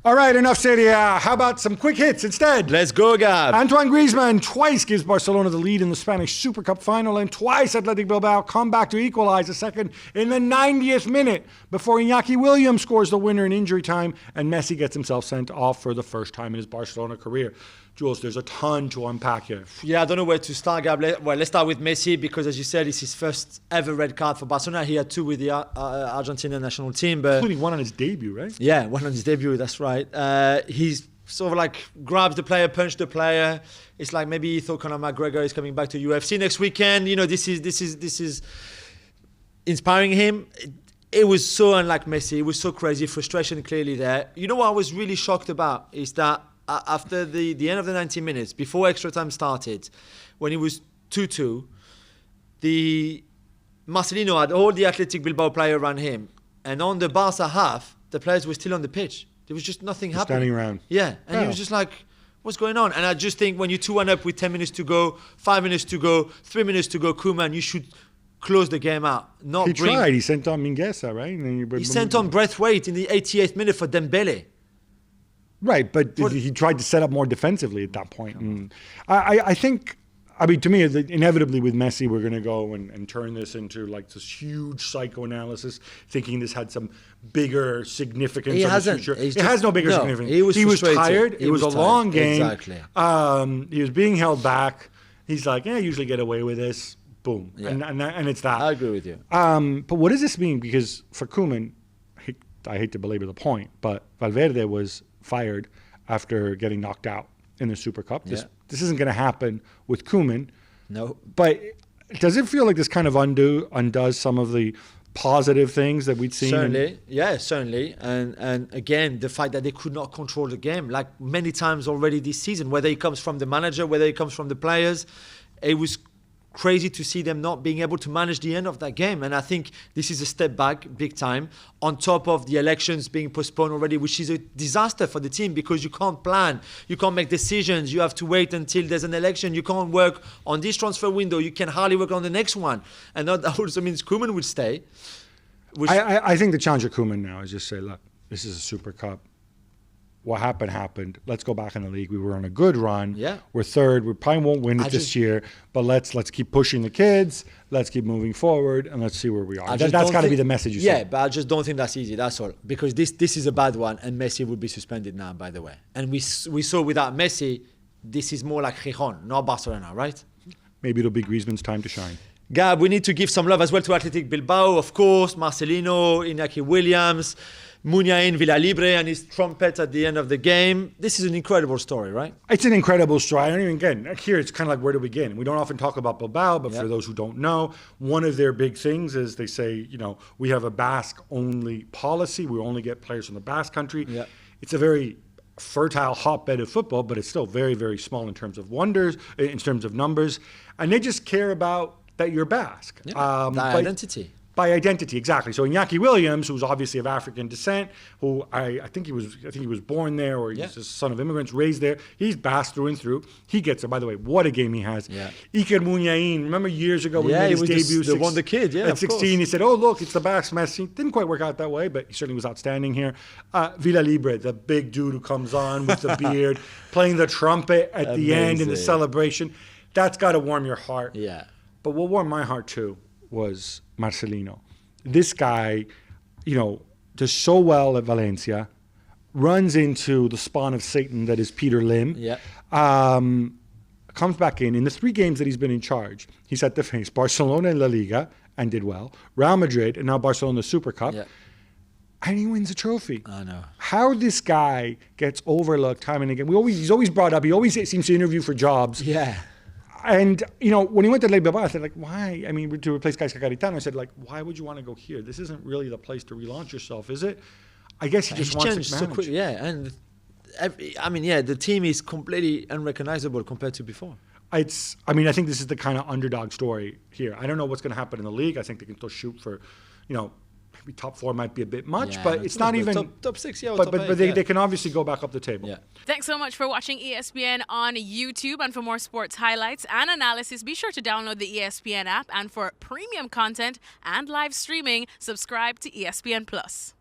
All right, enough Serie A. How about some quick hits instead? Let's go, Gab. Antoine Griezmann twice gives Barcelona the lead in the Spanish Super Cup final, and twice Athletic Bilbao come back to equalize a second in the 90th minute before Iñaki Williams scores the winner in injury time, and Messi gets himself sent off for the first time in his Barcelona career. Jules, there's a ton to unpack here. Yeah, I don't know where to start, Gab. Let's start with Messi because, as you said, it's his first ever red card for Barcelona. He had two with the Argentina national team, but including one on his debut, right? Yeah, one on his debut. That's right. He's sort of like grabs the player, punched the player. It's like maybe he thought Conor McGregor is coming back to UFC next weekend. You know, this is inspiring him. It was so unlike Messi. It was so crazy. Frustration clearly there. You know what I was really shocked about is that after the end of the 90 minutes, before extra time started, when it was 2-2, Marcelino had all the Athletic Bilbao players around him. And on the Barca half, the players were still on the pitch. There was just nothing happening. Standing around. Yeah. And he was just like, what's going on? And I just think when you're 2-1 up with 10 minutes to go, 5 minutes to go, 3 minutes to go, Koeman, you should close the game out. He tried. He sent on Mingueza, right? And he sent on Braithwaite in the 88th minute for Dembele. Right, but he tried to set up more defensively at that point. And I think, I mean, to me, inevitably with Messi, we're going to go and turn this into like this huge psychoanalysis, thinking this had some bigger significance in the future. It has no bigger significance. He was tired. It was a long game. Exactly. He was being held back. He's like, I usually get away with this. Boom. Yeah. And it's that. I agree with you. But what does this mean? Because for Koeman, I hate to belabor the point, but Valverde was fired after getting knocked out in the Super Cup. This isn't going to happen with Koeman. No. But does it feel like this kind of undoes some of the positive things that we'd seen? Certainly. Certainly. And again, the fact that they could not control the game, like many times already this season, whether it comes from the manager, whether it comes from the players, it was crazy to see them not being able to manage the end of that game. And I think this is a step back big time, on top of the elections being postponed already, which is a disaster for the team because you can't plan, you can't make decisions, you have to wait until there's an election, you can't work on this transfer window, you can hardly work on the next one. And that also means Koeman would stay. I think the challenge of Koeman now is just say, look, this is a Super Cup. What happened. Let's go back in the league. We were on a good run. Yeah. We're third. We probably won't win it this year, but let's keep pushing the kids. Let's keep moving forward, and let's see where we are. That's got to be the message you say. Yeah, but I just don't think that's easy. That's all. Because this is a bad one, and Messi would be suspended now, by the way. And we saw without Messi, this is more like Gijón, not Barcelona, right? Maybe it'll be Griezmann's time to shine. Gab, we need to give some love as well to Athletic Bilbao, of course. Marcelino, Iñaki Williams, Muniain Villalibre and his trumpet at the end of the game. This is an incredible story, right? It's an incredible story. I don't even get here. It's kind of like where to begin. We don't often talk about Bilbao, but for those who don't know, one of their big things is they say, we have a Basque-only policy. We only get players from the Basque country. Yeah. It's a very fertile hotbed of football, but it's still very, very small in terms of in terms of numbers. And they just care about that you're Basque. Yeah. Identity. By identity, exactly. So Iñaki Williams, who's obviously of African descent, who I think he was born there, or he's a son of immigrants, raised there. He's Basque through and through. He gets there. By the way, what a game he has. Yeah. Iker Muniain, remember years ago when he made his debut? The wonder kid, at 16, he said, "Oh look, it's the Basque Messi." Didn't quite work out that way, but he certainly was outstanding here. Villalibre, the big dude who comes on with the beard, playing the trumpet at the end in the celebration. That's got to warm your heart. Yeah. But what warmed my heart too was Marcelino. This guy, does so well at Valencia, runs into the spawn of Satan that is Peter Lim, comes back in the 3 games that he's been in charge. He's had to face Barcelona in La Liga and did well, Real Madrid, and now Barcelona Super Cup. Yeah. And he wins a trophy. I know. How this guy gets overlooked time and again. He's always brought up, he always seems to interview for jobs. Yeah. And, when he went to Athletic Bilbao, I said, why? I mean, to replace Gaisca Garitano, I said, why would you want to go here? This isn't really the place to relaunch yourself, is it? I guess he just wants to manage. So quick, and the team is completely unrecognizable compared to before. I think this is the kind of underdog story here. I don't know what's going to happen in the league. I think they can still shoot for, maybe top 4 might be a bit much, but it's not even top 6. Yeah, but they can obviously go back up the table. Yeah. Thanks so much for watching ESPN on YouTube, and for more sports highlights and analysis, be sure to download the ESPN app, and for premium content and live streaming, subscribe to ESPN Plus.